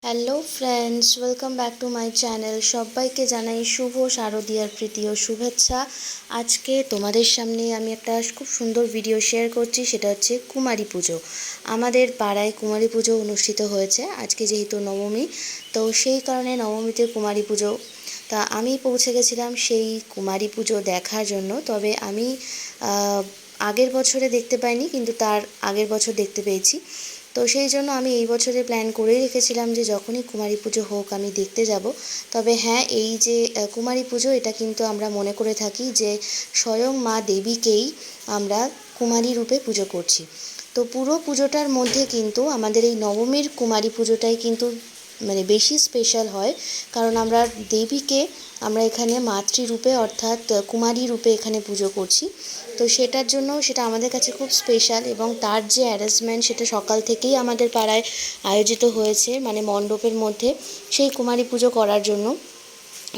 Hello friends, welcome back to my channel. সবাইকে জানাই শুভ শারদীয়ার প্রীতি ও শুভেচ্ছা। আজকে তোমাদের সামনে আমি একটা খুব সুন্দর ভিডিও শেয়ার করছি, সেটা হচ্ছে কুমারী পুজো। আমাদের পাড়ায় কুমারী পুজো অনুষ্ঠিত হয়েছে আজকে, যেহেতু নবমী, তো সেই কারণে নবমীতে কুমারী পুজো। তা আমি পৌঁছে গেছিলাম সেই কুমারী পুজো দেখার জন্য। তবে আমি আগের বছরে দেখতে পাইনি, কিন্তু তার আগের বছর দেখতে পেয়েছি। তো সেই জন্য আমি এই বছরে প্ল্যান করেই রেখেছিলাম যে যখনই কুমারী পুজো হোক আমি দেখতে যাব। তবে হ্যাঁ, এই যে কুমারী পুজো, এটা কিন্তু আমরা মনে করে থাকি যে স্বয়ং মা দেবীকেই আমরা কুমারী রূপে পুজো করছি। তো পুরো পুজোটার মধ্যে কিন্তু আমাদের এই নবমীর কুমারী পুজোটাই কিন্তু মানে বেশি স্পেশাল হয়, কারণ আমরা দেবীকে আমরা এখানে মাতৃরূপে অর্থাৎ কুমারী রূপে এখানে পুজো করছি। তো সেটার জন্য সেটা আমাদের কাছে খুব স্পেশাল, এবং তার যে অ্যারেঞ্জমেন্ট সেটা সকাল থেকেই আমাদের পাড়ায় আয়োজিত হয়েছে, মানে মণ্ডপের মধ্যে সেই কুমারী পুজো করার জন্য।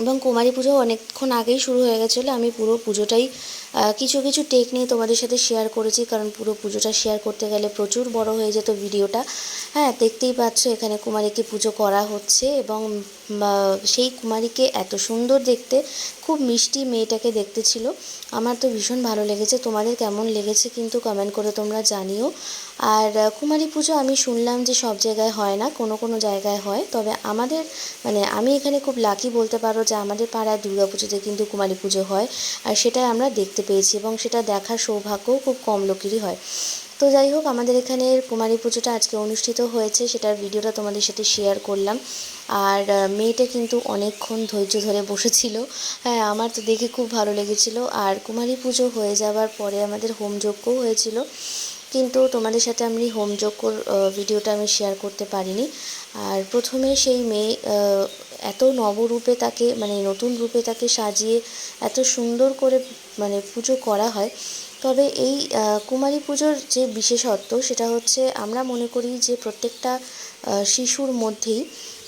এবং কুমারী পুজো অনেকক্ষণ আগেই শুরু হয়ে গেছিলো। আমি পুরো পুজোটাই কিছু কিছু টেক নিয়ে তোমাদের সাথে শেয়ার করেছি, কারণ পুরো পুজোটা শেয়ার করতে গেলে প্রচুর বড় হয়ে যেত ভিডিওটা। হ্যাঁ, দেখতেই পাচ্ছ এখানে কুমারীকে পুজো করা হচ্ছে, এবং সেই কুমারীকে এত সুন্দর দেখতে, খুব মিষ্টি মেয়েটাকে দেখতে ছিল। আমার তো ভীষণ ভালো লেগেছে। তোমাদের কেমন লেগেছে কিন্তু কমেন্ট করে তোমরা জানিও। আর কুমারী পুজো আমি শুনলাম যে সব জায়গায় হয় না, কোনো কোনো জায়গায় হয়। তবে আমাদের মানে আমি এখানে খুব লাকি বলতে পারো যে আমাদের পাড়ায় দুর্গাপুজোতে কিন্তু কুমারী পুজো হয়, আর সেটাই আমরা দেখতে পেয়েছি, এবং সেটা দেখার সৌভাগ্যও খুব কম লোকেরই হয়। তো যাই হোক, আমাদের এখানের কুমারী পুজোটা আজকে অনুষ্ঠিত হয়েছে, সেটার ভিডিওটা তোমাদের সাথে শেয়ার করলাম। আর মেয়েটা কিন্তু অনেকক্ষণ ধৈর্য ধরে বসেছিল। হ্যাঁ, আমার তো দেখে খুব ভালো লেগেছিল। আর কুমারী পুজো হয়ে যাওয়ার পরে আমাদের হোমযজ্ঞও হয়েছিল, কিন্তু তোমাদের সাথে আমি হোমযজ্ঞর ভিডিওটা আমি শেয়ার করতে পারিনি। আর প্রথমে সেই মেয়ে এত নবরূপে তাকে, মানে নতুন রূপে তাকে সাজিয়ে এত সুন্দর করে মানে পুজো করা হয়। তবে এই কুমারী পুজোর যে বিশেষত্ব সেটা হচ্ছে, আমরা মনে করি যে প্রত্যেকটা শিশুর মধ্যেই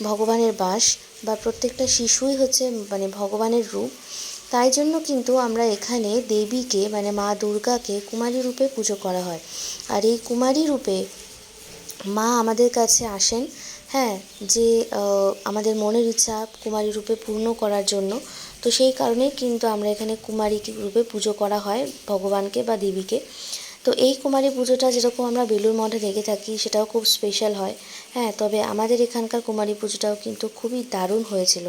ভগবানের বাস, বা প্রত্যেকটা শিশুই হচ্ছে মানে ভগবানের রূপ। তাই জন্য কিন্তু আমরা এখানে দেবীকে মানে মা দুর্গাকে কুমারী রূপে পুজো করা হয়। আর এই কুমারী রূপে মা আমাদের কাছে আসেন, হ্যাঁ, যে আমাদের মনের ইচ্ছা কুমারী রূপে পূর্ণ করার জন্য। তো সেই কারণেই কিন্তু আমরা এখানে কুমারী রূপে পুজো করা হয় ভগবানকে বা দেবীকে। তো এই কুমারী পুজোটা যেরকম আমরা বেলুড় মঠে দেখে থাকি, সেটাও খুব স্পেশাল হয়। হ্যাঁ, তবে আমাদের এখানকার কুমারী পুজোটাও কিন্তু খুবই দারুণ হয়েছিল।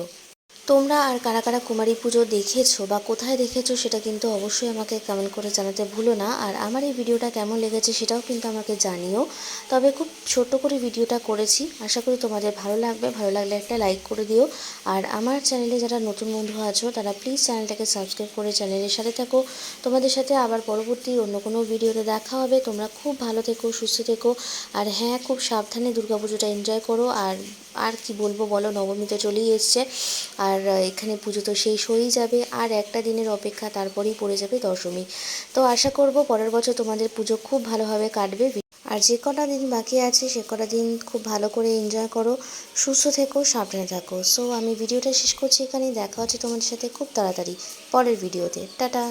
তোমরা আর কারা কারা কুমারী পুজো দেখেছো বা কোথায় দেখেছো সেটা কিন্তু অবশ্যই আমাকে কমেন্ট করে জানাতে ভুলো না। আর আমার এই ভিডিওটা কেমন লেগেছে সেটাও কিন্তু আমাকে জানিও। তবে খুব ছোট্ট করে ভিডিওটা করেছি, আশা করি তোমাদের ভালো লাগবে। ভালো লাগলে একটা লাইক করে দিও। আর আমার চ্যানেলে যারা নতুন বন্ধু আছো তারা প্লিজ চ্যানেলটাকে সাবস্ক্রাইব করে চ্যানেলের সাথে থাকো। তোমাদের সাথে আবার পরবর্তী অন্য কোনো ভিডিওতে দেখা হবে। তোমরা খুব ভালো থেকো, সুস্থ থেকো। আর হ্যাঁ, খুব সাবধানে দুর্গাপুজোটা এনজয় করো। আর আর কি বলবো বলো, নবমী তো চলেই এসছে, আর এখানে পুজো তো শেষ হয়েই যাবে। আর একটা দিনের অপেক্ষা, তারপরেই পড়ে যাবে দশমী। তো আশা করব পরের বছর তোমাদের পুজো খুব ভালোভাবে কাটবে। আর যে কটা দিন বাকি আছে সে কটা দিন খুব ভালো করে এনজয় করো, সুস্থ থেকো, সাবধানে থাকো। সো আমি ভিডিওটা শেষ করছি এখানেই। দেখা হচ্ছে তোমাদের সাথে খুব তাড়াতাড়ি পরের ভিডিওতে। টাটা।